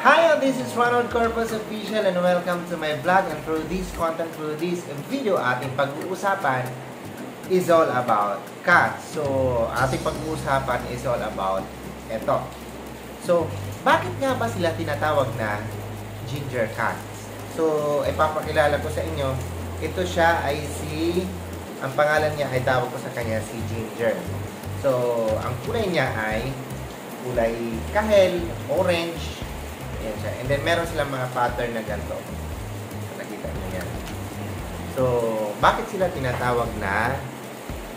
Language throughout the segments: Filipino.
Hi, this is Ronald Corpus Official and welcome to my vlog. And through this content, through this video, ating pag-uusapan is all about cats. So, ating pag-uusapan is all about ito. So, bakit nga ba sila tinatawag na ginger cats? So, ipapakilala ko sa inyo. Ito siya ay ang pangalan niya ay tawag ko sa kanya si Ginger. So, ang kulay niya ay kulay kahel, orange. Ayan siya. And then, meron silang mga pattern na ganito. Nakita niyo yan. So, bakit sila tinatawag na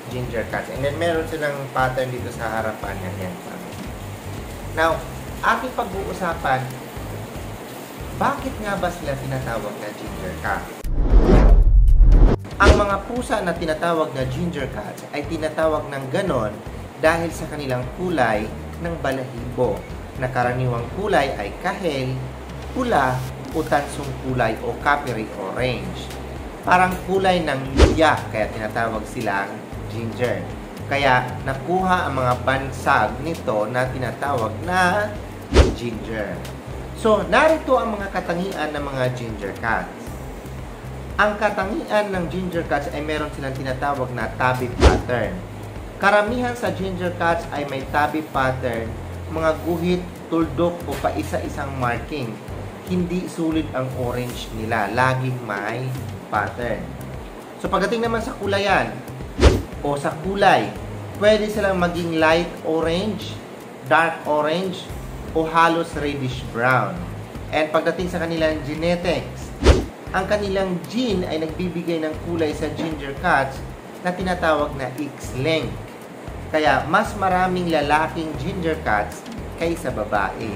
ginger cats? And then, meron silang pattern dito sa harapan niya. Yan. Now, ating pag-uusapan, bakit nga ba sila tinatawag na ginger cats? Ang mga pusa na tinatawag na ginger cats ay tinatawag ng ganon dahil sa kanilang kulay ng balahibo na karaniwang kulay ay kahel, pula, o tansong kulay o coppery orange. Parang kulay ng luya kaya tinatawag silang ginger. Kaya nakuha ang mga bansag nito na tinatawag na ginger. So, narito ang mga katangian ng mga ginger cats. Ang katangian ng ginger cats ay meron silang tinatawag na tabby pattern. Karamihan sa ginger cats ay may tabby pattern, mga guhit, tuldok o paisa-isang marking. Hindi sulit ang orange nila, laging may pattern. So pagdating naman sa kulayan o sa kulay, pwede silang maging light orange, dark orange o halos reddish brown. And pagdating sa kanilang genetics, ang kanilang gene ay nagbibigay ng kulay sa ginger cats na tinatawag na X-linked. Kaya mas maraming lalaking ginger cats kaysa babae.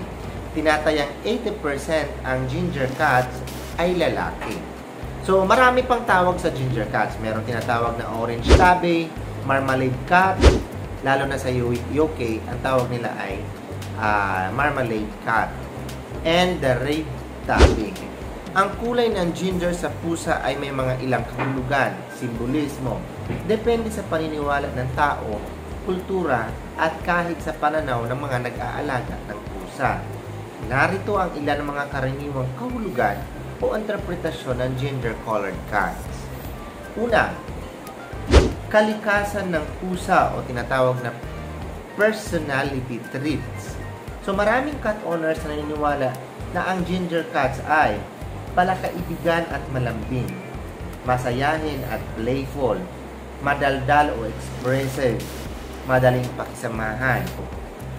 Tinatayang 80% ang ginger cats ay lalaki. So marami pang tawag sa ginger cats. Meron tinatawag na orange tabby, marmalade cat, lalo na sa UK, ang tawag nila ay marmalade cat, and the red tabby. Ang kulay ng ginger sa pusa ay may mga ilang kahulugan, simbolismo. Depende sa paniniwala ng tao, kultura, at kahit sa pananaw ng mga nag-aalaga ng pusa. Narito ang ilan ng mga karaniwang kahulugan o interpretasyon ng ginger-colored cats. Una, kalikasan ng pusa o tinatawag na personality traits. So maraming cat owners na naniniwala na ang ginger cats ay palakaibigan at malambing, masayahin at playful, madaldal o expressive, madaling pakisamahan.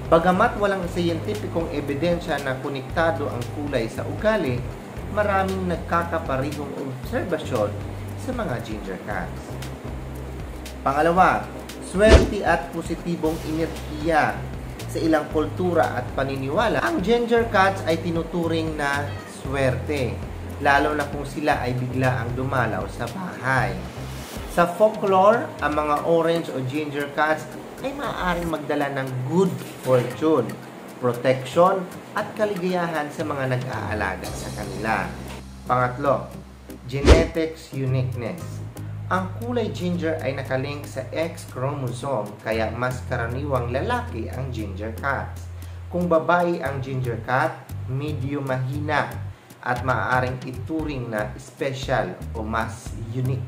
Bagamat walang siyentipikong ebidensya na konektado ang kulay sa ugali, maraming nagkakaparihong obserbasyon sa mga ginger cats. Pangalawa, swerte at positibong enerhiya. Sa ilang kultura at paniniwala, ang ginger cats ay tinuturing na swerte, lalo na kung sila ay bigla ang dumalaw sa bahay. Sa folklore, ang mga orange o ginger cats ay maaaring magdala ng good fortune, protection, at kaligayahan sa mga nag-aalaga sa kanila. Pangatlo, genetics uniqueness. Ang kulay ginger ay nakalink sa X chromosome kaya mas karaniwang lalaki ang ginger cats. Kung babae ang ginger cat, medyo mahina at maaaring ituring na special o mas unique.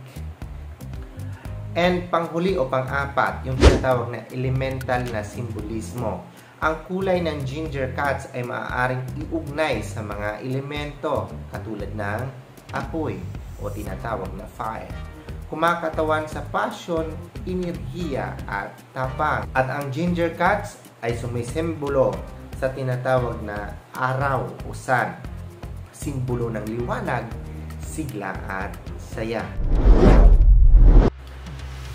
And panghuli o pang-apat, yung tinatawag na elemental na simbolismo. Ang kulay ng ginger cats ay maaaring iugnay sa mga elemento katulad ng apoy o tinatawag na fire. Kumakatawan sa passion, enerhiya at tapang. At ang ginger cats ay sumisimbolo sa tinatawag na araw o sun, simbolo ng liwanag, sigla at saya.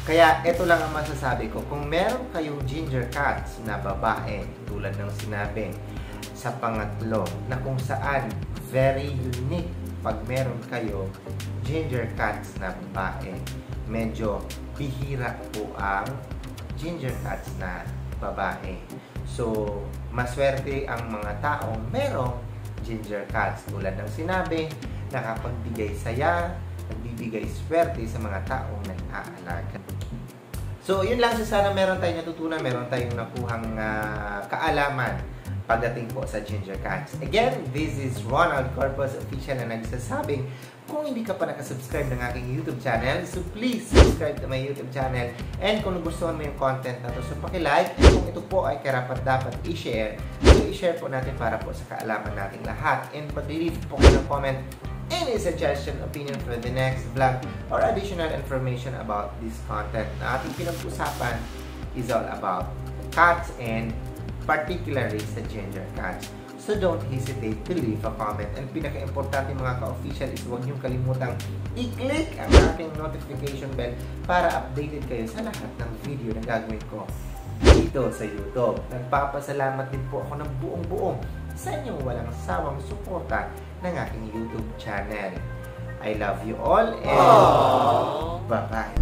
Kaya ito lang ang masasabi ko, kung meron kayong ginger cats na babae, tulad ng sinabi sa pangatlo, na kung saan very unique pag meron kayo ginger cats na babae, medyo bihira po ang ginger cats na babae. So, maswerte ang mga taong merong ginger cats, tulad ng sinabi, nakapagbigay saya, nagbibigay swerte sa mga taong nag-aalaga. So, yun lang. Sana meron tayong natutunan, meron tayong nakuhang kaalaman pagdating po sa Ginger Cats. Again, this is Ronald Corpus Official na nagsasabing kung hindi ka pa nakasubscribe ng aking YouTube channel, so please subscribe to my YouTube channel. And kung nagustuhan mo yung content na to, so pakilike. Kung ito po ay karapat-dapat i-share, so i-share po natin para po sa kaalaman nating lahat. And pag-leave po kayo ng comment, any suggestion, opinion for the next vlog, or additional information about this content na ating pinag-usapan is all about cats and particularly sa Ginger Cats. So don't hesitate to leave a comment. And pinaka-importante mga ka-official is huwag niyong kalimutang i-click ang ating notification bell para updated kayo sa lahat ng video na gagawin ko dito sa YouTube. Nagpapasalamat din po ako ng buong-buong sa inyong walang sawang suporta ng aking YouTube channel. I love you all and bye-bye.